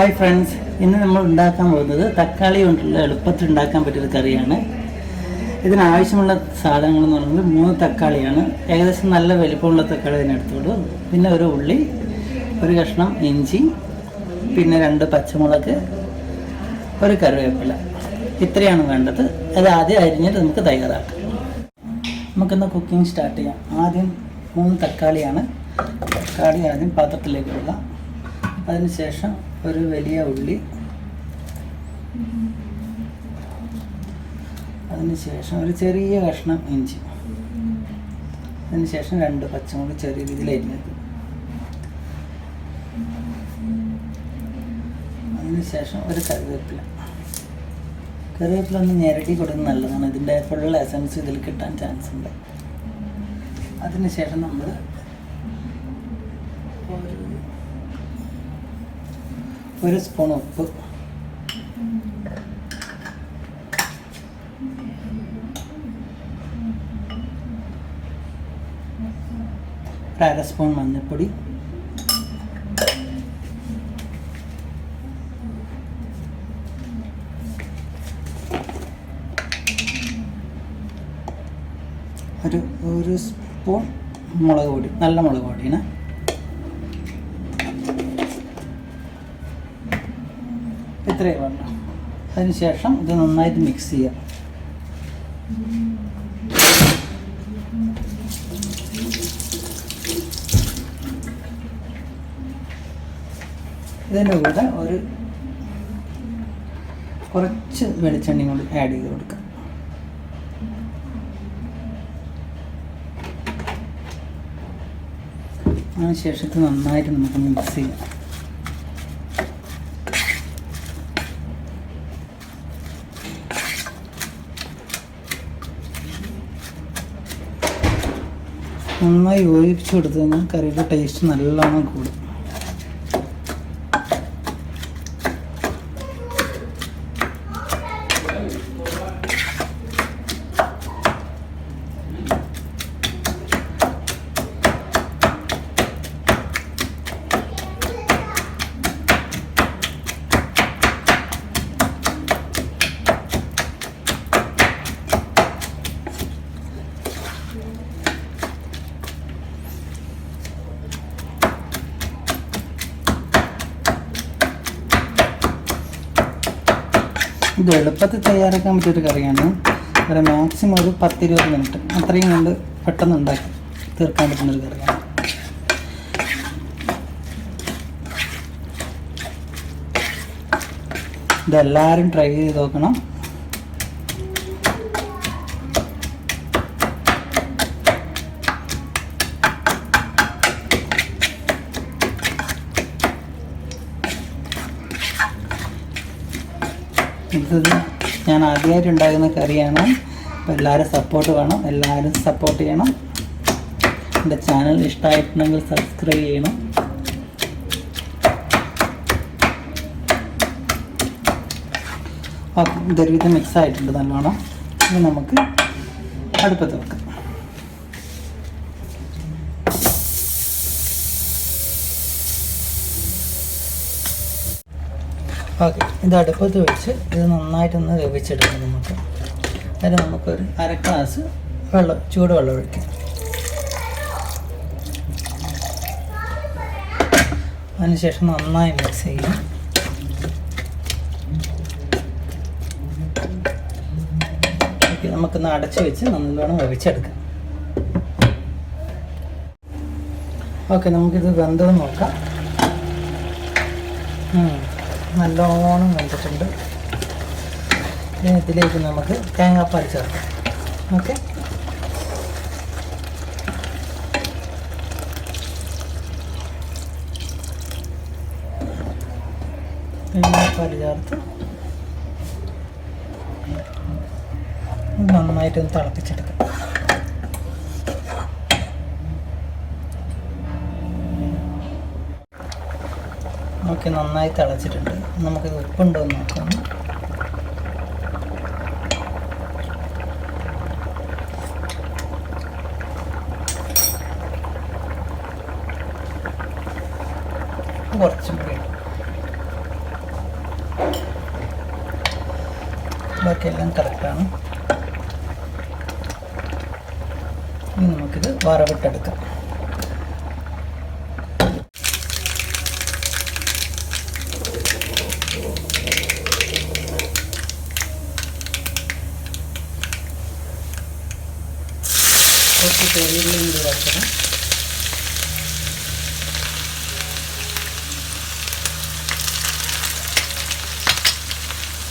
Hi friends, ഇന്ന് നമ്മൾ ഉണ്ടാക്കാൻ പോകുന്നത് തക്കാളി കൊണ്ടുള്ള എളുപ്പത്തിൽ ഉണ്ടാക്കാൻ പറ്റിയൊരു കറിയാണ്. ഇതിനാവശ്യമുള്ള സാധനങ്ങൾ എന്ന് പറയുന്നത് 3 തക്കാളിയാണ്. ഏകദേശം നല്ല വലിപ്പമുള്ള തക്കാളി ഇതിനെടുത്തോളൂ. പിന്നെ ഒരു ഉള്ളി, ഒരു കഷ്ണം ഇഞ്ചി, പിന്നെ 2 പച്ചമുളക്, ഒരു കറിവേപ്പില. ഇത്രയാണ് വേണ്ടത്. അത് ആദ്യം അരിഞ്ഞിട്ട് നമുക്ക് തയ്യാറാക്കാം. നമുക്കിന്ന് കുക്കിംഗ് സ്റ്റാർട്ട് ചെയ്യാം. ആദ്യം 3 തക്കാളിയാണ്. തക്കാളി ആദ്യം പാത്രത്തിലേക്ക് ഇടുക. അതിനുശേഷം ഒരു വലിയ ഉള്ളി, അതിനുശേഷം ഒരു ചെറിയ കഷ്ണം ഇഞ്ചി, അതിനുശേഷം 2 പച്ചമുളക് ചെറിയ രീതിയിൽ അരിഞ്ഞത്, അതിനുശേഷം ഒരു കറിവേപ്പില. കറിവേപ്പില ഒന്ന് ഞെരടി കൊടുക്കുന്നത് നല്ലതാണ്. ഇതിൻ്റെ ഫുൾ എസൻസ് ഇതിൽ കിട്ടാൻ ചാൻസ് ഉണ്ട്. അതിനുശേഷം നമ്മൾ ഒരു സ്പൂൺ ഉപ്പ്, ഒരു 1/2 സ്പൂൺ മഞ്ഞൾപ്പൊടി, ഒരു സ്പൂൺ മുളക് പൊടി, നല്ല മുളക് പൊടിയാണ്. ഇത്രയും വേണം. അതിനുശേഷം ഇത് നന്നായിട്ട് മിക്സ് ചെയ്യാം. ഇതിൻ്റെ കൂടെ കുറച്ച് വെളിച്ചെണ്ണയും കൂടി ആഡ് ചെയ്ത് കൊടുക്കാം. അതിനുശേഷം ഇത് നന്നായിട്ട് നമുക്ക് മിക്സ് ചെയ്യാം. നന്നായി യോജിപ്പിച്ച് കൊടുത്തു കഴിഞ്ഞാൽ കറിയുടെ ടേസ്റ്റ് നല്ലോണം കൂടും. ഇത് എളുപ്പത്തിൽ തയ്യാറാക്കാൻ പറ്റിയൊരു കറിയാണ്. ഒരു മാക്സിമം ഒരു 10-20 മിനിറ്റ് അത്രയും കൊണ്ട് പെട്ടെന്ന് ഉണ്ടാക്കി തീർക്കാൻ പറ്റുന്നൊരു കറിയാണ്. ഇതെല്ലാവരും ട്രൈ ചെയ്ത് നോക്കണം. ഇത് ഞാൻ ആദ്യമായിട്ട് ഉണ്ടാക്കുന്ന കറിയാണ്. അപ്പോൾ എല്ലാവരും സപ്പോർട്ട് വേണം. എല്ലാവരും സപ്പോർട്ട് ചെയ്യണം. എൻ്റെ ചാനൽ ഇഷ്ടമായിട്ടുണ്ടെങ്കിൽ സബ്സ്ക്രൈബ് ചെയ്യണം. ഓക്കെ, ഇതൊരുവിധം മിക്സ് ആയിട്ടുണ്ട് നല്ലോണം. ഇനി നമുക്ക് അടുപ്പത്ത് വെക്കാം. ഓക്കെ, ഇത് അടുപ്പത്ത് വെച്ച് ഇത് നന്നായിട്ടൊന്ന് വേവിച്ചെടുക്കാം. അതിന് നമുക്കൊരു 1/2 ഗ്ലാസ് ചൂടുവെള്ളം ഒഴിക്കാം. അതിനുശേഷം നന്നായി മിക്സ് ചെയ്യാം. ഓക്കെ, നമുക്കൊന്ന് അടച്ച് വെച്ച് നല്ലോണം വേവിച്ചെടുക്കാം. ഓക്കെ, നമുക്കിത് വെന്തത് നോക്കാം. നല്ലോണം വെന്തിട്ടുണ്ട്. ഇതിലേക്ക് നമുക്ക് തേങ്ങാപ്പാൽ ചേർക്കാം. ഓക്കെ, തേങ്ങാപ്പാൽ ചേർത്ത് നന്നായിട്ടൊന്ന് തിളപ്പിച്ചെടുക്കാം. ഓക്കെ, നന്നായി തിളച്ചിട്ടുണ്ട്. നമുക്കിത് ഉപ്പുണ്ടോ എന്ന് നോക്കാം. കുറച്ചും കൂടി ബാക്കിയെല്ലാം കറക്റ്റാണ്. ഇനി നമുക്കിത് വറവിട്ടെടുക്കാം. കുറച്ച് ചെറിയുള്ളിയും കൂടി വറുക്കണം.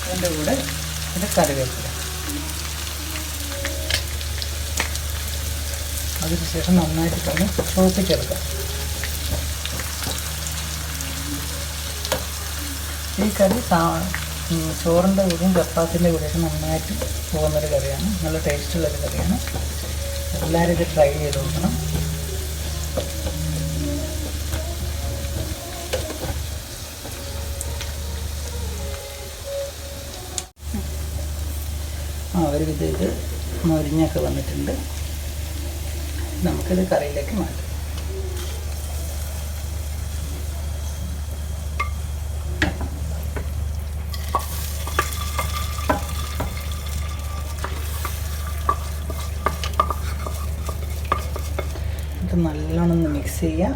അതിൻ്റെ കൂടെ ഇത് കറിവേപ്പില. അതിനുശേഷം നന്നായിട്ട് തന്നെ ചോപ്പിച്ചെടുക്കാം. ഈ കറി ചോറിൻ്റെ കൂടെയും ചപ്പാത്തിൻ്റെ കൂടെയൊക്കെ നന്നായിട്ട് പോകുന്നൊരു കറിയാണ്. നല്ല ടേസ്റ്റുള്ളൊരു കറിയാണ്. എല്ലാവരും ഇത് ട്രൈ ചെയ്ത് നോക്കണം. ഒരുവിധം ഇത് മൊരിഞ്ഞൊക്കെ വന്നിട്ടുണ്ട്. നമുക്കിത് കറിയിലേക്ക് മാറ്റാം. ഇത് നല്ലോണം ഒന്ന് മിക്സ് ചെയ്യാം.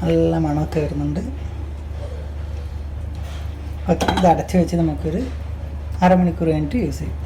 നല്ല മണമൊക്കെ വരുന്നുണ്ട്. ഓക്കെ, ഇത് അടച്ച് വെച്ച് നമുക്കൊരു അരമണിക്കൂർ കഴിഞ്ഞിട്ട് യൂസ് ചെയ്യും.